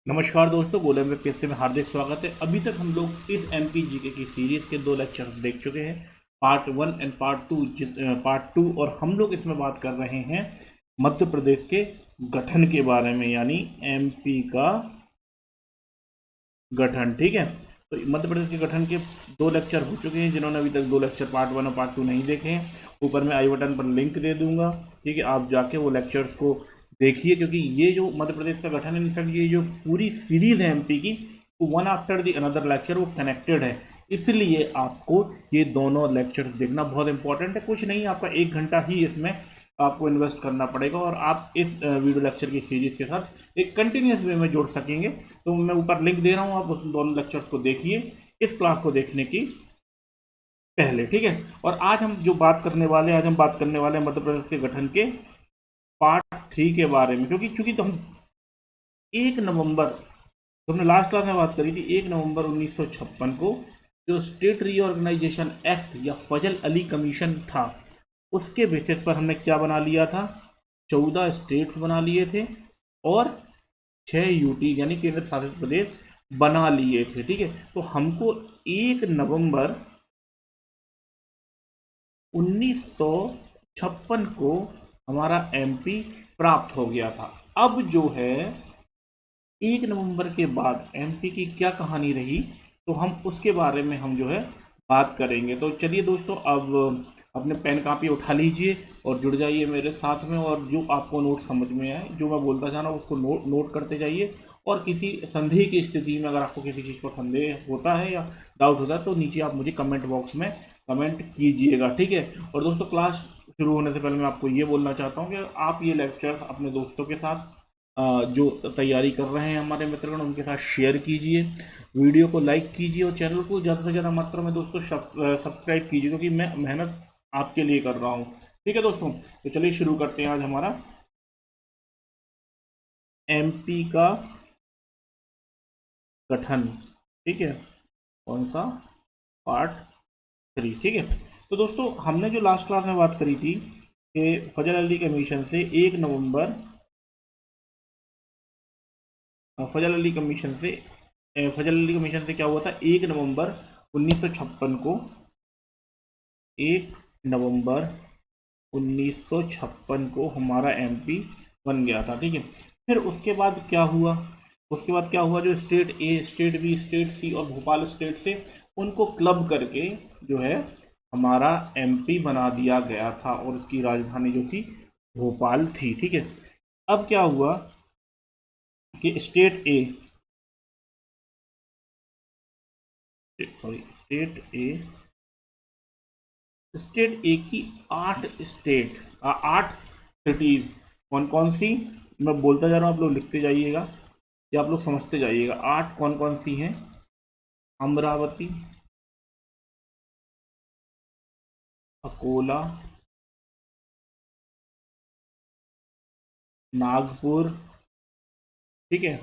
नमस्कार दोस्तों, गोला में पीएससी में हार्दिक स्वागत है। अभी तक हम लोग इस एमपी जीके की सीरीज के 2 लेक्चर्स देख चुके हैं, पार्ट 1 एंड पार्ट 2। और हम लोग इसमें बात कर रहे हैं मध्य प्रदेश के गठन के बारे में, यानी एमपी का गठन। ठीक है, तो मध्य प्रदेश के गठन के 2 लेक्चर हो चुके हैं। जिन्होंने अभी तक 2 लेक्चर पार्ट 1 और पार्ट 2 नहीं देखे हैं, ऊपर मैं आई बटन पर लिंक दे दूंगा। ठीक है, आप जाके वो लेक्चर्स को देखिए, क्योंकि ये जो मध्य प्रदेश का गठन है, इनफैक्ट ये जो पूरी सीरीज है एमपी की, वो one after the another lecture वो कनेक्टेड है। इसलिए आपको ये दोनों लेक्चर्स देखना बहुत इंपॉर्टेंट है। कुछ नहीं, आपका 1 घंटा ही इसमें आपको इन्वेस्ट करना पड़ेगा और आप इस वीडियो लेक्चर की सीरीज के साथ एक कंटिन्यूस वे में जुड़ सकेंगे। तो मैं ऊपर लिंक दे रहा हूँ, आप उस दोनों लेक्चर्स को देखिए इस क्लास को देखने की पहले। ठीक है, और आज हम जो बात करने वाले हैं, आज हम बात करने वाले हैं मध्य प्रदेश के गठन के पार्ट 3 के बारे में। चूंकि तो हम 1 नवंबर, तो हमने लास्ट क्लास में बात करी थी 1 नवंबर 1956 को जो स्टेट रीऑर्गेनाइजेशन एक्ट या फजल अली कमीशन था, उसके बेसिस पर हमने क्या बना लिया था, 14 स्टेट्स बना लिए थे और 6 यूटी यानी केंद्र शासित प्रदेश बना लिए थे। ठीक है, तो हमको 1 नवंबर 1956 को हमारा एमपी प्राप्त हो गया था। अब जो है 1 नवंबर के बाद एमपी की क्या कहानी रही, तो हम उसके बारे में हम जो है बात करेंगे। तो चलिए दोस्तों, अब अपने पेन कापी उठा लीजिए और जुड़ जाइए मेरे साथ में, और जो आपको नोट समझ में आए, जो मैं बोलता जा रहा हूँ उसको नोट करते जाइए। और किसी संदेह की स्थिति में अगर आपको किसी चीज़ पर संदेह होता है या डाउट होता है, तो नीचे आप मुझे कमेंट बॉक्स में कमेंट कीजिएगा। ठीक है, और दोस्तों क्लास शुरू होने से पहले मैं आपको ये बोलना चाहता हूँ कि आप ये लेक्चर्स अपने दोस्तों के साथ जो तैयारी कर रहे हैं हमारे मित्रगण, उनके साथ शेयर कीजिए, वीडियो को लाइक कीजिए और चैनल को ज़्यादा से ज़्यादा मात्रा में दोस्तों सब्सक्राइब कीजिए, क्योंकि मैं मेहनत आपके लिए कर रहा हूँ। ठीक है दोस्तों, तो चलिए शुरू करते हैं आज हमारा एमपी का गठन। ठीक है, कौन सा, पार्ट 3। ठीक है, तो दोस्तों हमने जो लास्ट क्लास में बात करी थी कि फजल अली कमीशन से 1 नवंबर, फजल अली कमीशन से फजल अली कमीशन से क्या हुआ था, 1 नवंबर 1956 को, 1 नवंबर 1956 को हमारा एमपी बन गया था। ठीक है, फिर उसके बाद क्या हुआ, उसके बाद क्या हुआ, जो state A, state B, state सी और भोपाल स्टेट से उनको क्लब करके जो है हमारा एमपी बना दिया गया था, और उसकी राजधानी जो थी भोपाल थी। ठीक है, अब क्या हुआ कि स्टेट ए की 8 सिटीज, कौन कौन सी, मैं बोलता जा रहा हूँ, आप लोग लिखते जाइएगा या आप लोग समझते जाइएगा। 8 कौन कौन सी हैं, अमरावती, अकोला, नागपुर, ठीक है,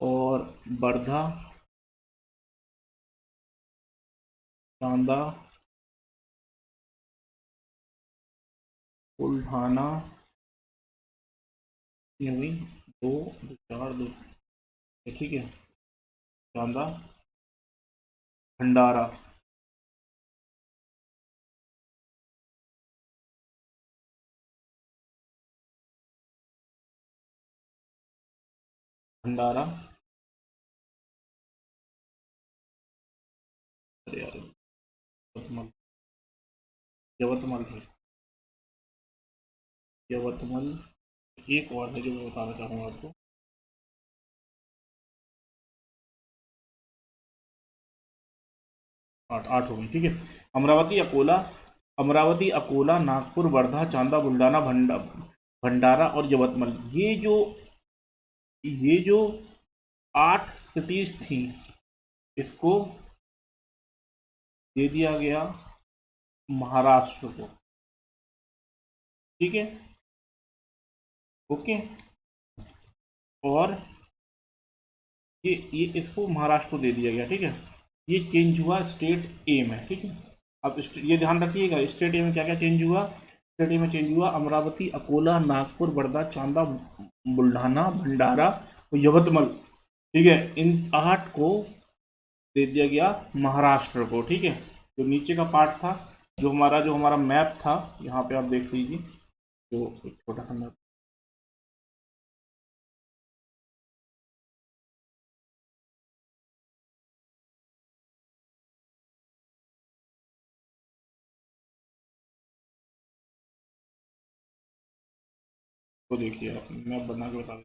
और वर्धा, चांदा, बुल्ढाना, ये हुई 2, 4, 2, ठीक है, चांदा, भंडारा, भंडारा, अरे यार, यवतमल, यवतमल है, यवतमल। एक और है जो मैं बताना चाहूँगा आपको, 8 हो गई। ठीक है, अमरावती, अकोला, नागपुर, वर्धा, चांदा, बुल्ढाना, भंडारा और यवतमल। ये जो 8 सिटीज थी, इसको दे दिया गया महाराष्ट्र को। ठीक है, ओके, और ये इसको महाराष्ट्र को दे दिया गया। ठीक है, ये चेंज हुआ स्टेट ए में। ठीक है, अब ये ध्यान रखिएगा, स्टेट ए में क्या क्या चेंज हुआ, स्टेट ए में चेंज हुआ अमरावती, अकोला, नागपुर, वर्धा, चांदा, बुल्ढाना, भंडारा और यवतमल। ठीक है, इन 8 को दे दिया गया महाराष्ट्र को। ठीक है, जो नीचे का पार्ट था, जो हमारा मैप था, यहाँ पे आप देख लीजिए, जो एक छोटा सा मैप को देखिए, आप मैप बना के बता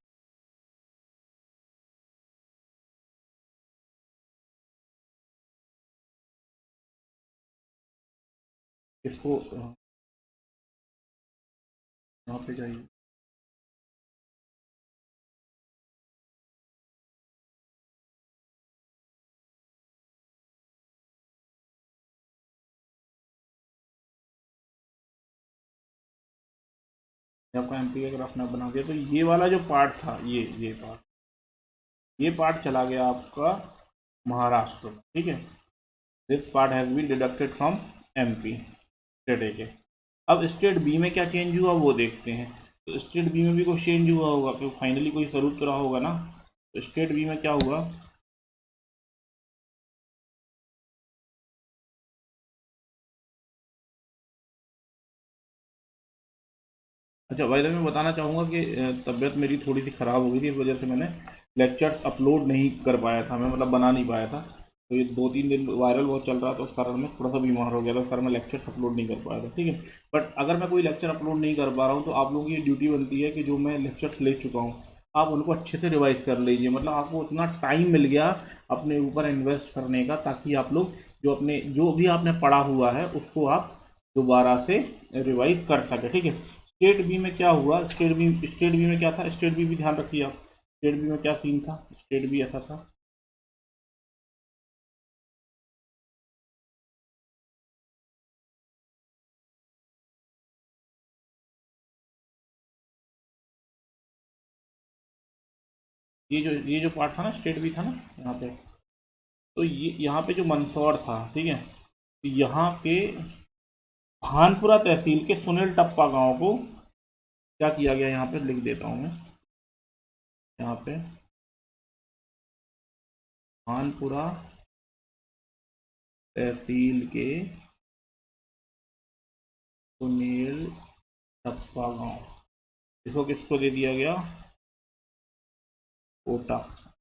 इसको, यहाँ पे जाइए, आपका एमपी का ग्राफ मैप बना दिया। तो ये वाला जो पार्ट था, ये पार्ट चला गया आपका महाराष्ट्र में। ठीक है, this part has been deducted from MP state ए के। अब स्टेट बी में क्या चेंज हुआ वो देखते हैं। तो स्टेट बी में भी कुछ चेंज हुआ होगा, क्योंकि फाइनली कोई स्वरूप तो रहा होगा ना। तो स्टेट बी में क्या हुआ, अच्छा भाई, मैं बताना चाहूँगा कि तबीयत मेरी थोड़ी सी ख़राब हो गई थी, इस वजह से मैंने लेक्चर्स अपलोड नहीं कर पाया था, मैं मतलब बना नहीं पाया था। तो ये 2-3 दिन वायरल बहुत चल रहा था, उस कारण मैं थोड़ा सा बीमार हो गया था, उस कारण मैं लेक्चर्स अपलोड नहीं कर पाया था। ठीक है, बट अगर मैं कोई लेक्चर अपलोड नहीं कर पा रहा हूँ तो आप लोगों की ड्यूटी बनती है कि जो मैं लेक्चर्स ले चुका हूँ आप उनको अच्छे से रिवाइज कर लीजिए। मतलब आपको उतना टाइम मिल गया अपने ऊपर इन्वेस्ट करने का, ताकि आप लोग जो भी आपने पढ़ा हुआ है उसको आप दोबारा से रिवाइज कर सके। ठीक है, स्टेट बी में क्या हुआ, स्टेट बी में क्या था, स्टेट बी भी ध्यान रखिए आप। स्टेट बी में क्या सीन था, स्टेट बी ऐसा था, ये जो पार्ट था ना, स्टेट बी था ना यहाँ पे। तो ये यहाँ पे जो मंदसौर था, ठीक है, तो यहाँ पे भानपुरा तहसील के सुनील टप्पा गांव को क्या किया गया, यहाँ पे लिख देता हूँ मैं, यहाँ पे भानपुरा तहसील के सुनील टप्पा गांव, इसको किसको दे दिया गया, कोटा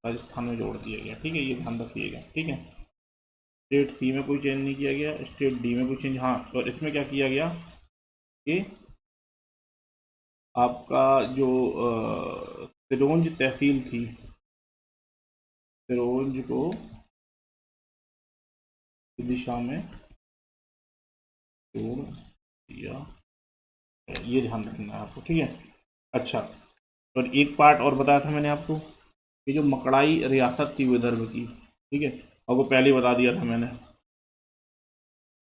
राजस्थान में जोड़ दिया गया। ठीक है, ये ध्यान रखिएगा। ठीक है, स्टेट सी में कोई चेंज नहीं किया गया, स्टेट डी में कोई चेंज, हाँ, और इसमें क्या किया गया कि आपका जो सिरोंज तहसील थी, सिरोंज को दिशा में जोड़ दिया, ये ध्यान रखना है आपको। ठीक है, अच्छा, और एक पार्ट और बताया था मैंने आपको, ये जो मकड़ाई रियासत थी विदर्भ की, ठीक है, आपको पहले ही बता दिया था मैंने,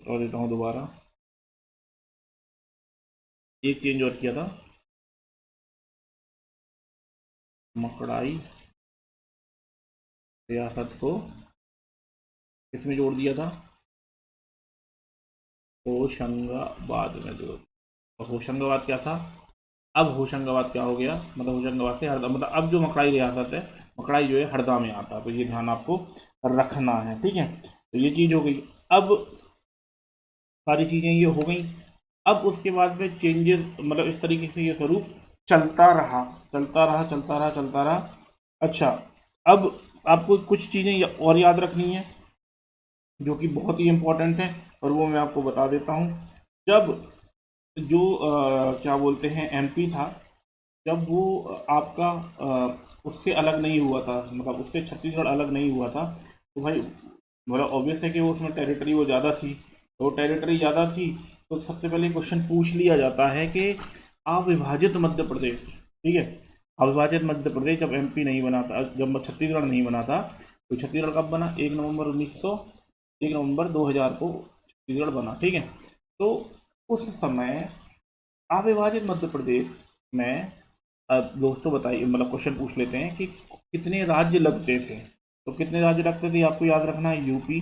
और देता हूँ दोबारा, एक चेंज और किया था, मकड़ाई रियासत को किसमें जोड़ दिया था, होशंगाबाद में जोड़। और होशंगाबाद क्या था, अब होशंगाबाद क्या हो गया, मतलब होशंगाबाद से हरदा, मतलब अब जो मकड़ाई रियासत है, मकड़ाई जो है हरदा में आता है। तो ये ध्यान आपको रखना है। ठीक है, तो ये चीज़ हो गई। अब सारी चीज़ें ये हो गई। अब उसके बाद में चेंजेस, मतलब इस तरीके से ये स्वरूप चलता रहा, चलता रहा, चलता रहा, चलता रहा। अच्छा, अब आपको कुछ चीज़ें और याद रखनी है जो कि बहुत ही इम्पोर्टेंट है, और वो मैं आपको बता देता हूँ। जब जो क्या बोलते हैं एमपी था, जब वो आपका उससे अलग नहीं हुआ था, मतलब उससे छत्तीसगढ़ अलग नहीं हुआ था, तो भाई मतलब ऑब्वियस है कि वो उसमें टेरिटरी वो ज़्यादा थी, तो टेरिटरी ज़्यादा थी, तो सबसे पहले क्वेश्चन पूछ लिया जाता है कि अविभाजित मध्य प्रदेश, ठीक है, अविभाजित मध्य प्रदेश जब एमपी नहीं बना था, जब छत्तीसगढ़ नहीं बना था, तो छत्तीसगढ़ कब बना, 1 नवंबर 2000 को छत्तीसगढ़ बना। ठीक है, तो उस समय अविभाजित मध्य प्रदेश में, अब दोस्तों बताइए, मतलब क्वेश्चन पूछ लेते हैं कि कितने राज्य लगते थे। तो कितने राज्य लगते थे आपको याद रखना है, यूपी,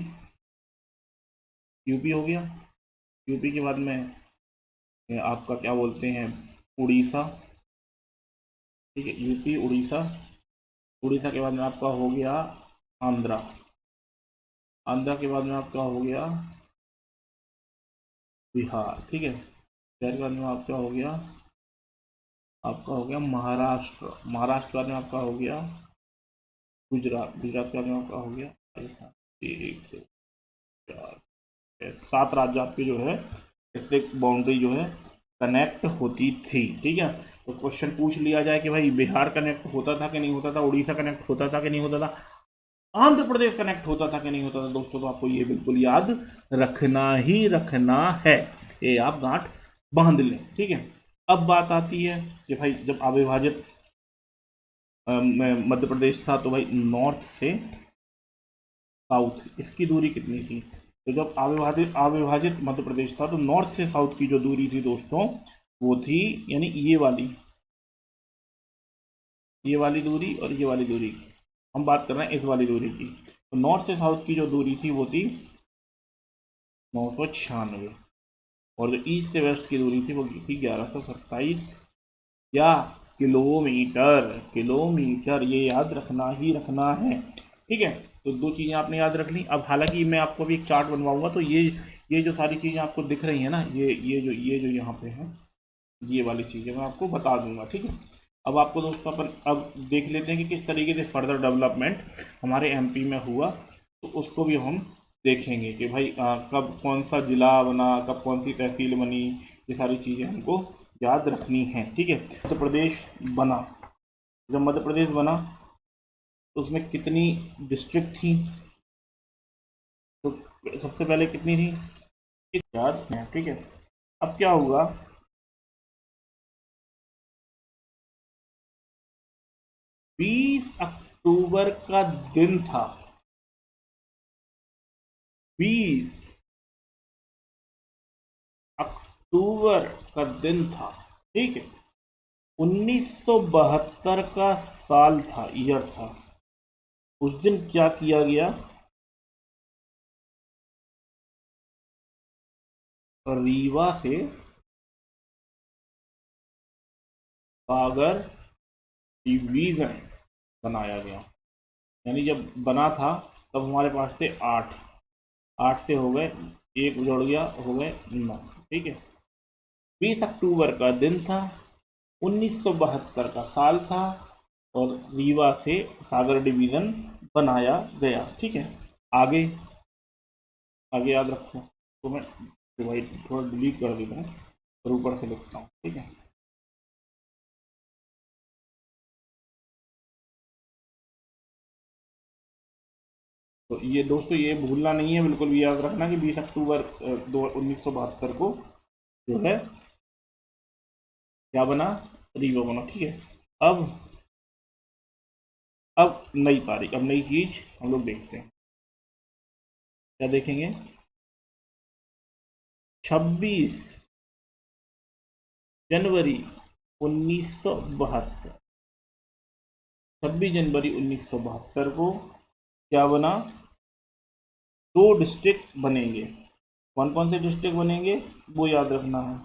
यूपी हो गया, यूपी के बाद में आपका क्या बोलते हैं, उड़ीसा, ठीक है, यूपी उड़ीसा, उड़ीसा के बाद में आपका हो गया आंध्रा, आंध्रा के बाद में आपका हो गया बिहार, ठीक है। बिहार के बाद में आपका हो गया महाराष्ट्र, महाराष्ट्र के बाद में आपका हो गया गुजरात, गुजरात के बाद में आपका हो गया राजस्थान। 1 2 4 6 7 राज्य आपके जो है इससे बाउंड्री जो है कनेक्ट होती थी, ठीक है। तो क्वेश्चन पूछ लिया जाए कि भाई बिहार कनेक्ट होता था कि नहीं होता था, उड़ीसा कनेक्ट होता था कि नहीं होता था, आंध्र प्रदेश कनेक्ट होता था कि नहीं होता था दोस्तों, तो आपको ये बिल्कुल याद रखना ही रखना है, ये आप गांठ बांध लें, ठीक है। अब बात आती है कि भाई जब अविभाजित मध्य प्रदेश था तो भाई नॉर्थ से साउथ इसकी दूरी कितनी थी, तो जब अविभाजित मध्य प्रदेश था तो नॉर्थ से साउथ की जो दूरी थी दोस्तों वो थी यानी ये वाली दूरी और ये वाली दूरी की हम बात कर रहे हैं, इस वाली दूरी की। तो नॉर्थ से साउथ की जो दूरी थी वो थी 996 और जो ईस्ट से वेस्ट की दूरी थी वो थी 1127 या किलोमीटर, किलोमीटर ये याद रखना ही रखना है, ठीक है। तो दो चीज़ें आपने याद रख ली। अब हालांकि मैं आपको भी एक चार्ट बनवाऊंगा तो ये जो सारी चीज़ें आपको दिख रही हैं ना, ये जो यहाँ पे है ये वाली चीज़ें मैं आपको बता दूंगा, ठीक है। अब आपको दोस्तों अपन अब देख लेते हैं कि किस तरीके से फर्दर डेवलपमेंट हमारे एमपी में हुआ, तो उसको भी हम देखेंगे कि भाई कब कौन सा जिला बना, कब कौन सी तहसील बनी, ये सारी चीज़ें हमको याद रखनी है, ठीक है। मध्य प्रदेश बना, जब मध्य प्रदेश बना तो उसमें कितनी डिस्ट्रिक्ट थी, तो सबसे पहले कितनी थी याद है, ठीक है। अब क्या हुआ 20 अक्टूबर का दिन था, 20 अक्टूबर का दिन था, ठीक है। 1972 का साल था, ईयर था। उस दिन क्या किया गया, रीवा से सागर डिवीजन बनाया गया, यानी जब बना था तब हमारे पास थे 8, 8 से हो गए, एक जुड़ गया हो गए 9, ठीक है। 20 अक्टूबर का दिन था, 1972 का साल था और रीवा से सागर डिवीजन बनाया गया, ठीक है। आगे आगे याद रखो, तो मैं डिवाइड थोड़ा डिलीट कर देता हूँ और ऊपर से लिखता हूँ, ठीक है। तो ये दोस्तों ये भूलना नहीं है, बिल्कुल भी याद रखना कि 20 अक्टूबर 1972 को जो है क्या बना, रीवा बना, ठीक है। अब नई तारीख, अब नई चीज हम लोग देखते हैं, क्या देखेंगे, 26 जनवरी 1972, 26 जनवरी 1972 को क्या बना, दो डिस्ट्रिक्ट बनेंगे। कौन कौन से डिस्ट्रिक्ट बनेंगे वो याद रखना है,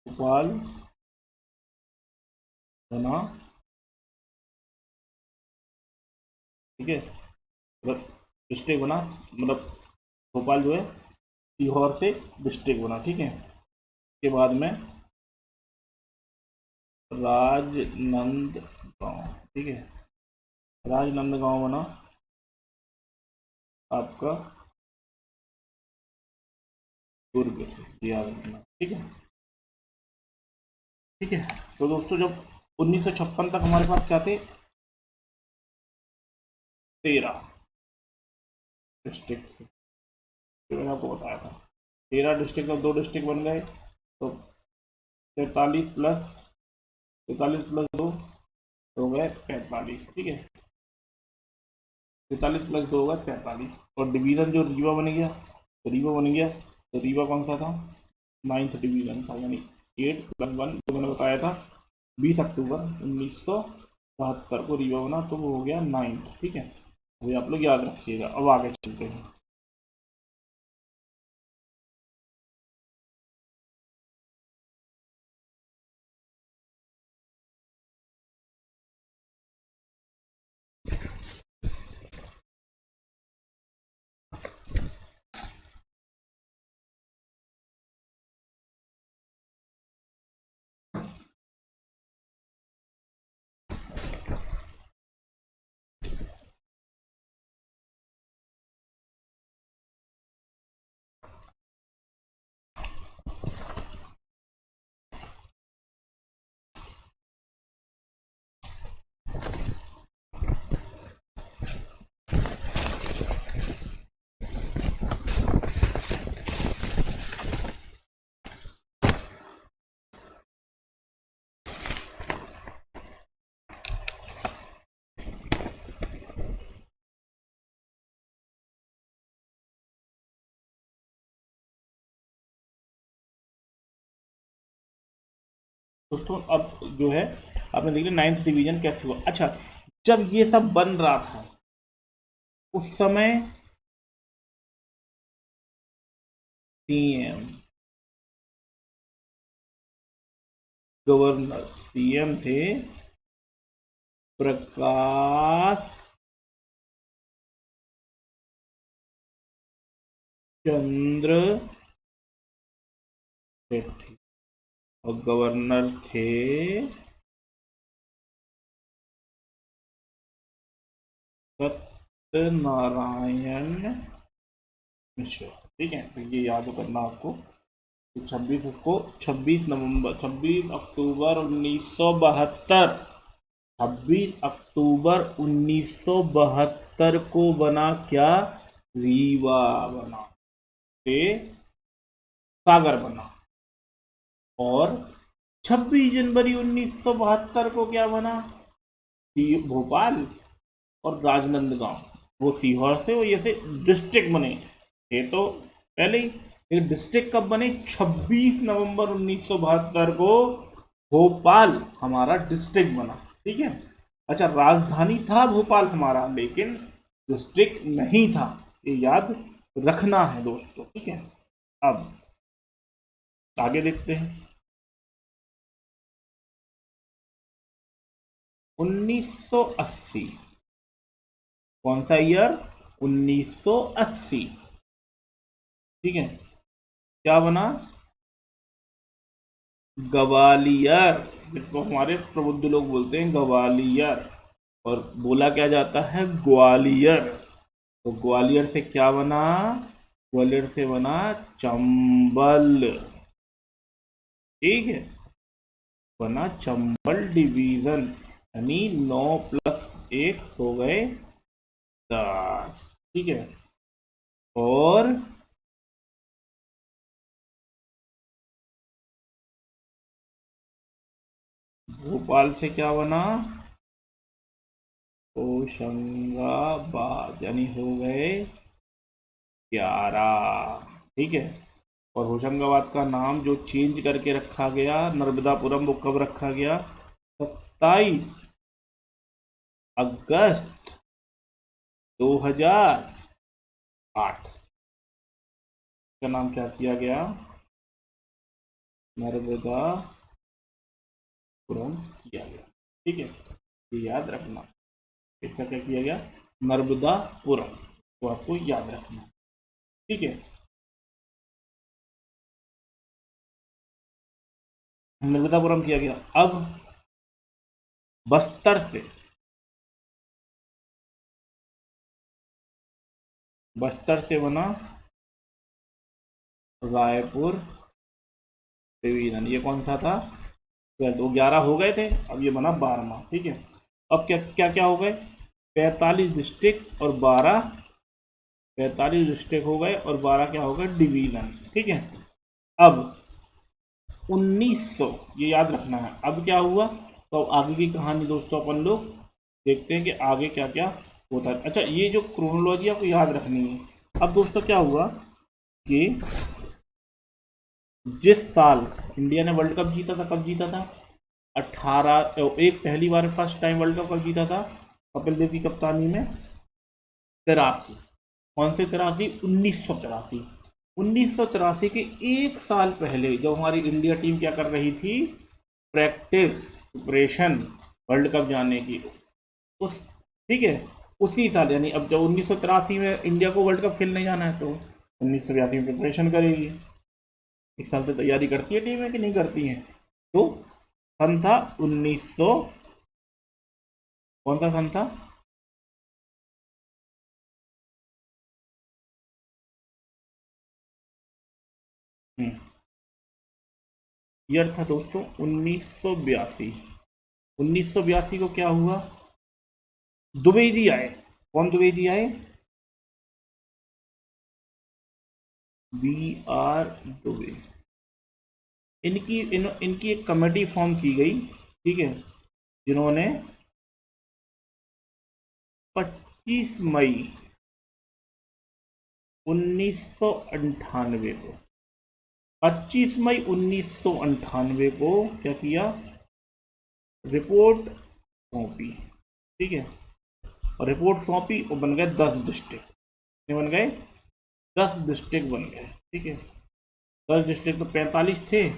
भोपाल बना, ठीक है, मतलब डिस्ट्रिक्ट बना, मतलब भोपाल जो है सीहोर से डिस्ट्रिक्ट बना, ठीक है। उसके बाद में राजनंदगांव, ठीक है, राजनंदगांव बना आपका दुर्ग से, याद रखना, ठीक है, ठीक है। तो दोस्तों जब 1956 तक हमारे पास क्या थे, 13 डिस्ट्रिक्ट थे, जो मैंने आपको बताया था। 13 डिस्ट्रिक्ट और 2 डिस्ट्रिक्ट बन गए, तो 43 प्लस 2 हो गए 45, ठीक है। 43 प्लस 2 होगा 43, और डिवीजन जो रीवा बन गया, तो रीवा बन गया, तो रीवा कौन सा था, 9th डिवीजन था, यानी 8+1 जो मैंने बताया था 20 अक्टूबर 1972 को रीवा बना, तो वो हो गया 9th, ठीक है। अभी आप लोग याद रखिएगा। अब आगे चलते हैं। दोस्तों अब जो है आपने देख लिया 9th डिवीजन कैसे हुआ। अच्छा, जब ये सब बन रहा था उस समय सीएम, गवर्नर, सीएम थे प्रकाश चंद्र सेठी और गवर्नर थे सत्यनारायण मिश्र। ठीक है, तो ये याद करना आपको। तो 26 अक्टूबर 1972, 26 अक्टूबर 1972 को बना क्या? रीवा बना, से सागर बना। और 26 जनवरी 1972 को क्या बना? भोपाल और राजनांदगांव। वो सीहोर से वो ये से डिस्ट्रिक्ट बने थे तो पहले ही, लेकिन डिस्ट्रिक्ट कब बने? 26 नवंबर 1972 को भोपाल हमारा डिस्ट्रिक्ट बना। ठीक है। अच्छा, राजधानी था भोपाल हमारा, लेकिन डिस्ट्रिक्ट नहीं था, ये याद रखना है दोस्तों। ठीक है, अब आगे देखते हैं। 1980, कौन सा ईयर? 1980। ठीक है, क्या बना? ग्वालियर, जिसको हमारे प्रबुद्ध लोग बोलते हैं ग्वालियर, और बोला क्या जाता है? ग्वालियर। तो ग्वालियर से क्या बना? ग्वालियर से बना चंबल। ठीक है, बना चंबल डिवीजन, यानी 9 + 1 हो गए 10। ठीक है, और भोपाल से क्या बना? होशंगाबाद, यानी हो गए 11। ठीक है, और होशंगाबाद का नाम जो चेंज करके रखा गया नर्मदापुरम, वो कब रखा गया? 27 अगस्त 2008। का नाम क्या किया गया? नर्मदापुरम किया गया। ठीक है, ये याद रखना, इसका क्या किया गया? नर्मदापुरम, तो आपको याद रखना। ठीक है, नर्मदापुरम किया गया। अब बस्तर से, बस्तर से बना रायपुर डिवीजन। ये कौन सा था? तो 11 हो गए थे, अब ये बना 12वां। ठीक है, अब क्या क्या क्या हो गए? 45 डिस्ट्रिक्ट और 12, 45 डिस्ट्रिक्ट हो गए और 12 क्या हो गए? डिवीजन। ठीक है, अब 1900, ये याद रखना है। अब क्या हुआ? तो अब आगे की कहानी दोस्तों अपन लोग देखते हैं कि आगे क्या क्या होता है। अच्छा, ये जो क्रोनोलॉजी आपको याद रखनी है। अब दोस्तों क्या हुआ कि जिस साल इंडिया ने वर्ल्ड कप जीता था, कब जीता था? पहली बार फर्स्ट टाइम वर्ल्ड कप कब जीता था कपिल देव की कप्तानी में? 83। कौन से 83? 1983। 1983 के एक साल पहले जब हमारी इंडिया टीम क्या कर रही थी? प्रैक्टिस, प्रिपरेशन वर्ल्ड कप जाने की, उस, ठीक है, उसी साल, यानी अब जब 1983 में इंडिया को वर्ल्ड कप खेलने जाना है, तो 1982 में प्रिपरेशन करेगी। एक साल से तैयारी करती है टीमें कि नहीं करती हैं? तो सन था 1900, कौन सा सन था? ईयर था दोस्तों 1982। 1982 को क्या हुआ? दुबे जी आए। कौन दुबे जी आए? BR दुबे। इनकी एक कमेटी फॉर्म की गई। ठीक है, जिन्होंने 25 मई 1998 को, 25 मई 1998 को क्या किया? रिपोर्ट सौंपी, ठीक है, और रिपोर्ट सौंपी और बन गए 10 डिस्ट्रिक्ट। कितने बन गए? 10 डिस्ट्रिक्ट बन गए, ठीक है। 10 डिस्ट्रिक्ट तो 45 थे,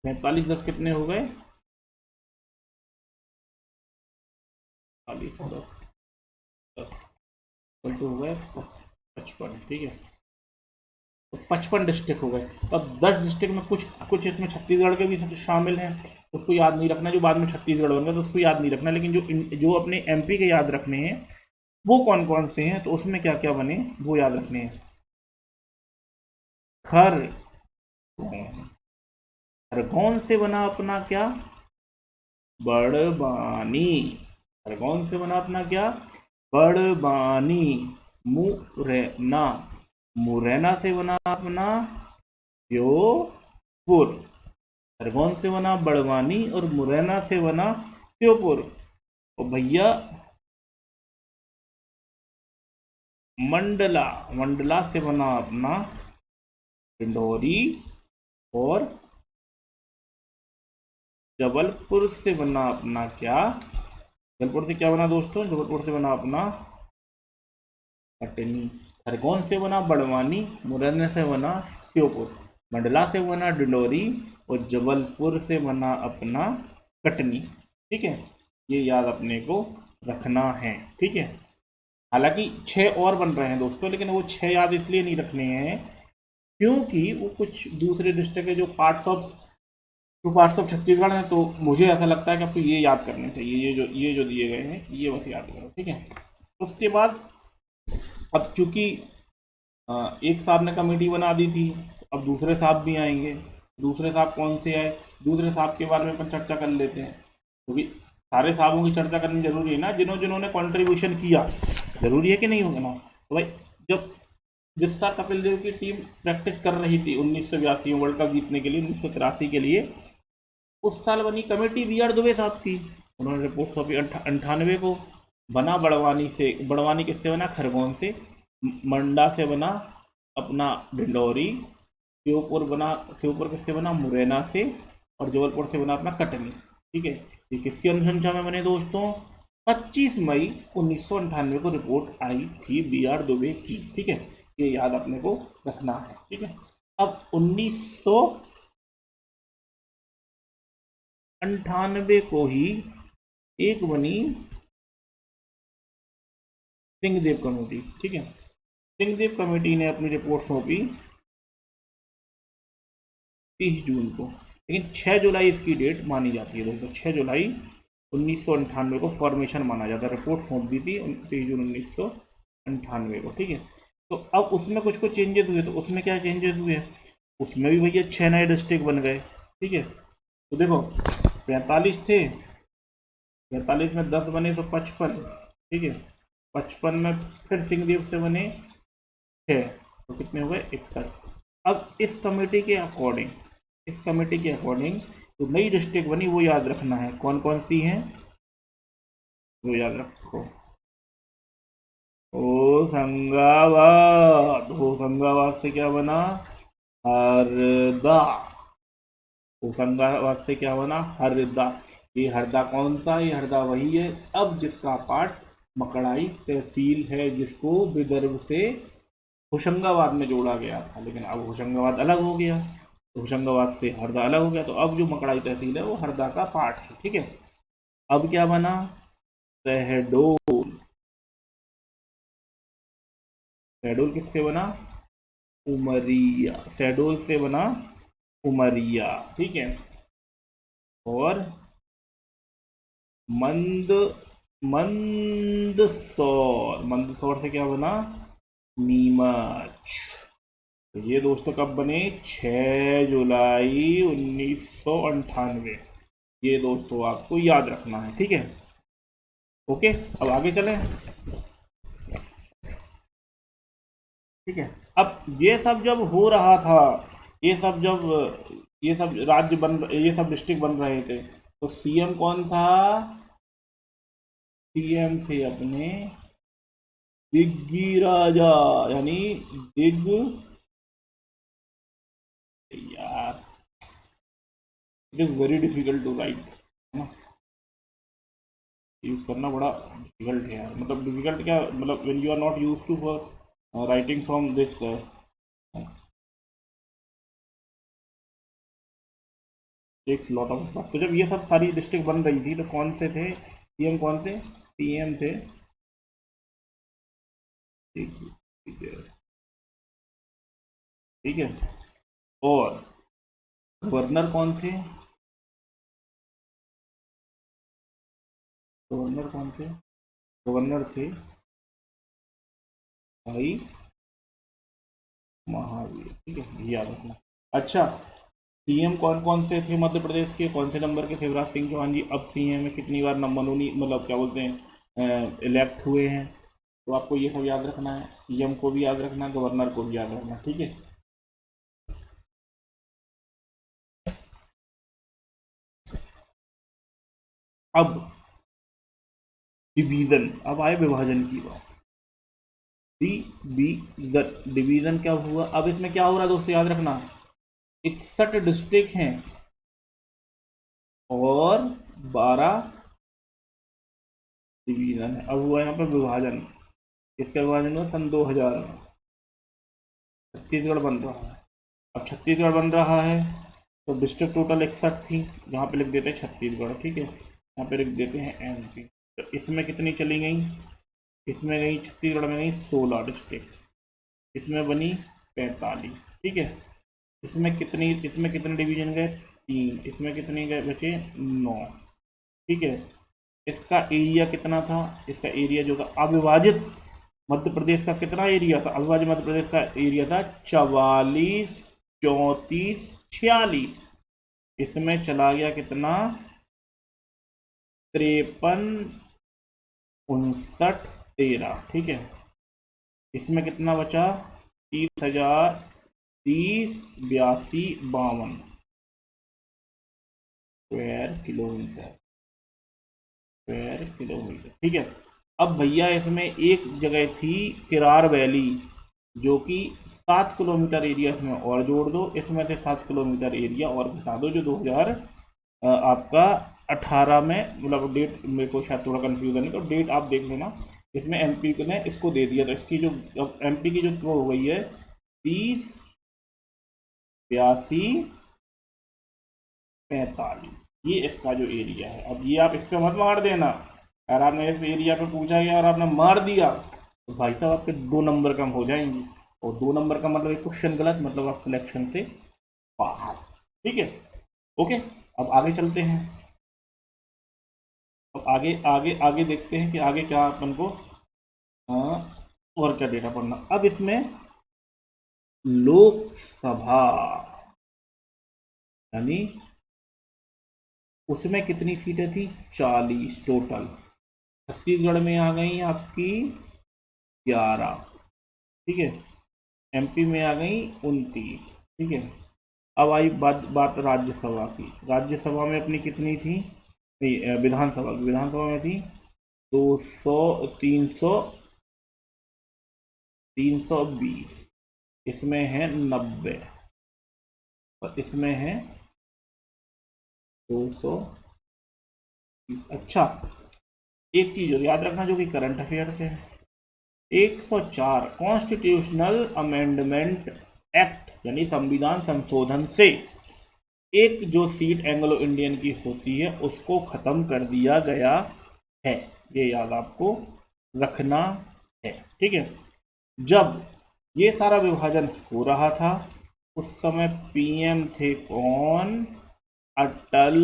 45 10 कितने हो गए? 45 10 तो हो गए 55, ठीक है। तो 55 डिस्ट्रिक्ट हो गए। तो अब 10 डिस्ट्रिक्ट में कुछ कुछ इसमें छत्तीसगढ़ के भी शामिल हैं, उसको याद नहीं रखना, जो बाद में छत्तीसगढ़ बन गया तो उसको याद नहीं रखना, लेकिन जो अपने एमपी के याद रखने हैं वो कौन कौन से हैं, तो उसमें क्या क्या बने वो याद रखने हैं। खरगोन से बना अपना क्या? बड़वानी। खरगोन से बना अपना क्या? बड़वानी। मुरैना, मुरैना से बना अपना श्योपुर। खरगोन से बना बड़वानी और मुरैना से बना श्योपुर। और भैया मंडला, मंडला से बना अपना डिंडोरी। और जबलपुर से बना अपना क्या? जबलपुर से क्या बना दोस्तों? जबलपुर से बना अपना कटनी। खरगोन से बना बड़वानी, मुरैना से बना श्योपुर, मंडला से बना डिंडोरी और जबलपुर से बना अपना कटनी, ठीक है। ये याद अपने को रखना है, ठीक है। हालांकि 6 और बन रहे हैं दोस्तों, लेकिन वो 6 याद इसलिए नहीं रखने हैं क्योंकि वो कुछ दूसरे डिस्ट्रिक्ट के जो पार्ट्स ऑफ छत्तीसगढ़ हैं, तो मुझे ऐसा लगता है कि आपको ये याद करने चाहिए, ये जो दिए गए हैं ये बस याद करो, ठीक है। उसके बाद अब चूंकि एक साहब ने कमेटी बना दी थी, तो अब दूसरे साहब भी आएंगे। दूसरे साहब कौन से आए? दूसरे साहब के बारे में अपन चर्चा कर लेते हैं, क्योंकि सारे साहबों की चर्चा करनी जरूरी है ना, जिन्होंने कंट्रीब्यूशन किया। जरूरी है कि नहीं होगा ना? तो भाई जब जिस साल कपिल देव की टीम प्रैक्टिस कर रही थी 1982 वर्ल्ड कप जीतने के लिए, 1983 के लिए, उस साल बनी कमेटी बी आर दुबे साहब की। उन्होंने रिपोर्ट सौंपी 98 को। बना बड़वानी किससे बना? खरगोन से। मंडा से बना अपना डिंडोरी। श्योपुर किससे बना? मुरैना से। और जबलपुर से बना अपना कटनी, ठीक है। ये किसकी अनुशंसा में बने दोस्तों? 25 मई 1998 को रिपोर्ट आई थी बी आर दुबे की, ठीक है। ये याद अपने को रखना है, ठीक है। अब 1998 को ही एक बनी सिंहदेव कमेटी, ठीक है। सिंहदेव कमेटी ने अपनी रिपोर्ट सौंपी 30 जून को, लेकिन 6 जुलाई इसकी डेट मानी जाती है दोस्तों। 6 जुलाई 1998 को फॉर्मेशन माना जाता है। रिपोर्ट सौंप दी थी 30 जून 1998 को, ठीक है। तो अब उसमें कुछ कुछ चेंजेस हुए, तो उसमें क्या चेंजेस हुए? उसमें भी भैया 6 नए डिस्ट्रिक्ट बन गए, ठीक है। तो देखो 45 थे, 45 में 10 बने तो 55, ठीक है। 55 में फिर सिंहदेव से बने 6, तो कितने हो गए? 61। अब इस कमेटी के अकॉर्डिंग तो नई डिस्ट्रिक्ट बनी, वो याद रखना है कौन कौन सी हैं, वो याद रखो। होशंगाबाद से क्या बना? हरदा। होशंगाबाद से क्या बना? हरदा। ये हरदा कौन सा? ये हरदा वही है अब जिसका पार्ट मकड़ाई तहसील है, जिसको विदर्भ से होशंगाबाद में जोड़ा गया था, लेकिन अब होशंगाबाद अलग हो गया, तो होशंगाबाद से हरदा अलग हो गया, तो अब जो मकड़ाई तहसील है वो हरदा का पार्ट है, ठीक है। अब क्या बना? शहडोल। शहडोल किससे बना? उमरिया। शहडोल से बना उमरिया, ठीक है। और मंद मंदसौर से क्या बना? नीमच। तो ये दोस्तों कब बने? 6 जुलाई 1998। ये दोस्तों आपको याद रखना है, ठीक है। ओके, अब आगे चलें, ठीक है। अब ये सब जब हो रहा था, ये सब जब ये सब डिस्ट्रिक्ट बन रहे थे, तो सीएम कौन था? सीएम थे अपने दिग्गी राजा, यानी दिग यार, it is very difficult to write, use करना बड़ा डिफिकल्ट है यार, मतलब डिफिकल्ट क्या, मतलब when you are not use to for writing from this takes lot of effort. तो जब ये सब सारी डिस्ट्रिक्ट बन रही थी तो कौन से थे सीएम, कौन थे सीएम थे, ठीक ठीक है ठीक है, और गवर्नर कौन थे, गवर्नर कौन थे, गवर्नर थे भाई महावीर, ठीक है, ये याद रखना। अच्छा, सीएम कौन कौन से थे मध्य प्रदेश के, कौन से नंबर के, शिवराज सिंह चौहान जी अब सीएम में कितनी बार मनोनी मतलब क्या बोलते हैं इलेक्ट हुए हैं, तो आपको ये सब याद रखना है, सीएम को भी याद रखना है, गवर्नर को भी याद रखना, ठीक है। अब डिवीजन, अब आए विभाजन की बात। डिवीजन, डिवीजन क्या हुआ, अब इसमें क्या हो रहा है दोस्तों, याद रखना 61 डिस्ट्रिक्ट हैं और 12 डिवीजन है। अब हुआ यहाँ पर विभाजन, इसका विभाजन हुआ सन 2000 में, छत्तीसगढ़ बन रहा है। अब छत्तीसगढ़ बन रहा है तो डिस्ट्रिक्ट टोटल 61 थी, यहाँ पे लिख देते हैं छत्तीसगढ़, ठीक है, यहाँ पे लिख देते हैं एमपी। तो इसमें कितनी चली गई, इसमें गई छत्तीसगढ़ में गई 16 डिस्ट्रिक्ट, इसमें बनी 45, ठीक है। इसमें कितनी, इसमें कितने डिवीजन गए 3, इसमें कितने गए बचे 9, ठीक है। इसका एरिया कितना था, इसका एरिया जो था अविभाजित मध्य प्रदेश का कितना एरिया था, अविभाजित मध्य प्रदेश का एरिया था 44, 34, 46, इसमें चला गया कितना 53, 59, 13, ठीक है। इसमें कितना बचा 30,000, 30, 82, 52 स्क्वायर किलोमीटर, स्क्वायर किलोमीटर, ठीक है। अब भैया इसमें एक जगह थी किरार वैली, जो कि 7 किलोमीटर एरिया इसमें और जोड़ दो, इसमें से 7 किलोमीटर एरिया और घटा दो, जो 2000 आपका 18 में, मतलब डेट मेरे को शायद थोड़ा कंफ्यूजन है तो डेट आप देख लेना। इसमें एमपी ने इसको दे दिया, तो इसकी जो एमपी की जो वो हो गई है 30, 82, 45, ये इसका जो एरिया है। अब ये आप इस पर मत मार देना, अगर आपने इस एरिया पे पूछा गया और आपने मार दिया तो भाई साहब आपके 2 नंबर कम हो जाएंगे, और 2 नंबर का मतलब एक क्वेश्चन गलत, मतलब आप सिलेक्शन से बाहर, ठीक है। ओके, अब आगे चलते हैं, अब आगे आगे आगे देखते हैं कि आगे क्या अपन को और क्या डेटा पढ़ना। अब इसमें लोकसभा, यानी उसमें कितनी सीटें थी 40 टोटल, छत्तीसगढ़ में आ गई आपकी 11, ठीक है, एमपी में आ गई 29, ठीक है। अब आई बात बात राज्यसभा की, राज्यसभा में अपनी कितनी थी, नहीं विधानसभा की, विधानसभा में थी 200, 300, 320, इसमें है 90 और इसमें है 200। अच्छा, एक चीज और याद रखना जो कि करंट अफेयर से है, 104 कॉन्स्टिट्यूशनल अमेंडमेंट एक्ट यानी संविधान संशोधन से एक जो सीट एंग्लो इंडियन की होती है उसको खत्म कर दिया गया है, ये याद आपको रखना है, ठीक है। जब ये सारा विभाजन हो रहा था उस समय पीएम थे कौन, अटल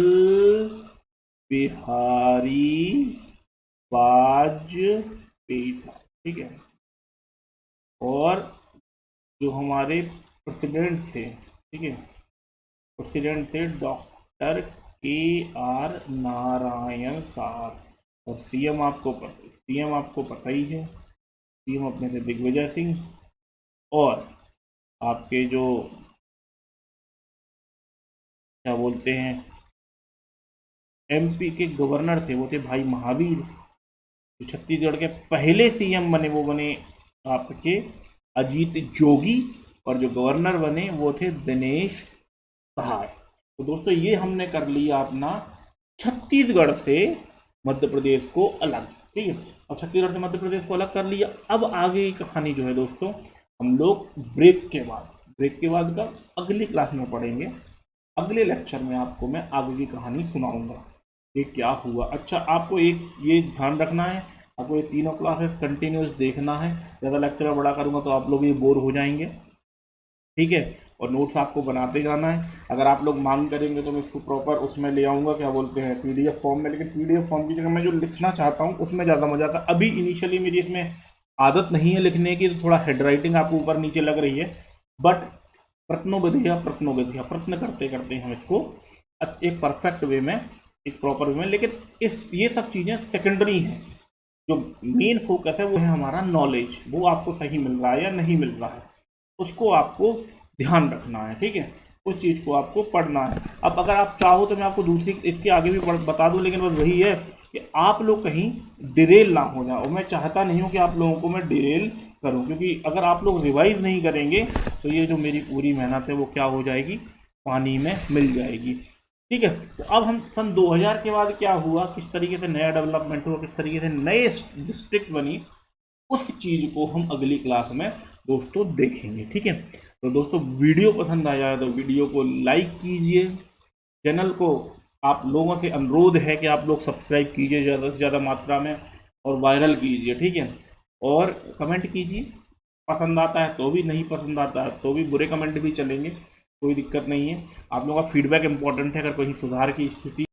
बिहारी वाजपेयी साहब, ठीक है। और जो हमारे प्रेसिडेंट थे, ठीक है, प्रेसिडेंट थे डॉक्टर KR नारायण साहब, और सीएम आपको पता ही है, सीएम अपने थे दिग्विजय सिंह, और आपके जो क्या बोलते हैं एमपी के गवर्नर थे वो थे भाई महावीर, जो छत्तीसगढ़ के पहले सीएम बने वो बने आपके अजीत जोगी, और जो गवर्नर बने वो थे दिनेश सहाय। तो दोस्तों ये हमने कर लिया अपना छत्तीसगढ़ से मध्य प्रदेश को अलग, ठीक है। अब छत्तीसगढ़ से मध्य प्रदेश को अलग कर लिया। अब आगे की कहानी जो है दोस्तों हम लोग ब्रेक के बाद का अगली क्लास में पढ़ेंगे। अगले लेक्चर में आपको मैं आगे की कहानी सुनाऊंगा ये क्या हुआ। अच्छा, आपको एक ये ध्यान रखना है, आपको ये तीनों क्लासेस कंटिन्यूस देखना है। ज़्यादा लेक्चर बड़ा करूँगा तो आप लोग ये बोर हो जाएंगे, ठीक है। और नोट्स आपको बनाते जाना है। अगर आप लोग मांग करेंगे तो मैं इसको प्रॉपर उसमें ले आऊँगा, क्या बोलते हैं, पीडीएफ फॉर्म में। लेकिन पीडीएफ फॉर्म की जगह मैं जो लिखना चाहता हूँ उसमें ज़्यादा मजा आता है। अभी इनिशियली मेरी इसमें आदत नहीं है लिखने की, तो थोड़ा हैंड राइटिंग आपको ऊपर नीचे लग रही है, बट प्रश्न करते करते हम इसको एक परफेक्ट वे में, एक प्रॉपर वे में, लेकिन ये सब चीज़ें सेकेंडरी हैं। जो मेन फोकस है वो है हमारा नॉलेज, वो आपको सही मिल रहा है या नहीं मिल रहा है, उसको आपको ध्यान रखना है, ठीक है। उस चीज़ को आपको पढ़ना है। अब अगर आप चाहो तो मैं आपको दूसरी इसके आगे भी बता दूं, लेकिन बस वही है कि आप लोग कहीं डिरेल ना हो जाओ। मैं चाहता नहीं हूं कि आप लोगों को मैं डिरेल करूं, क्योंकि अगर आप लोग रिवाइज नहीं करेंगे तो ये जो मेरी पूरी मेहनत है वो क्या हो जाएगी, पानी में मिल जाएगी, ठीक है। तो अब हम सन 2000 के बाद क्या हुआ, किस तरीके से नया डेवलपमेंट हुआ, किस तरीके से नए डिस्ट्रिक्ट बनी, उस चीज़ को हम अगली क्लास में दोस्तों देखेंगे, ठीक है। तो दोस्तों वीडियो पसंद आया है तो वीडियो को लाइक कीजिए, चैनल को आप लोगों से अनुरोध है कि आप लोग सब्सक्राइब कीजिए ज़्यादा से ज़्यादा मात्रा में, और वायरल कीजिए, ठीक है। और कमेंट कीजिए, पसंद आता है तो भी, नहीं पसंद आता है तो भी, बुरे कमेंट भी चलेंगे, कोई दिक्कत नहीं है। आप लोगों का फीडबैक इंपॉर्टेंट है। अगर कोई सुधार की स्थिति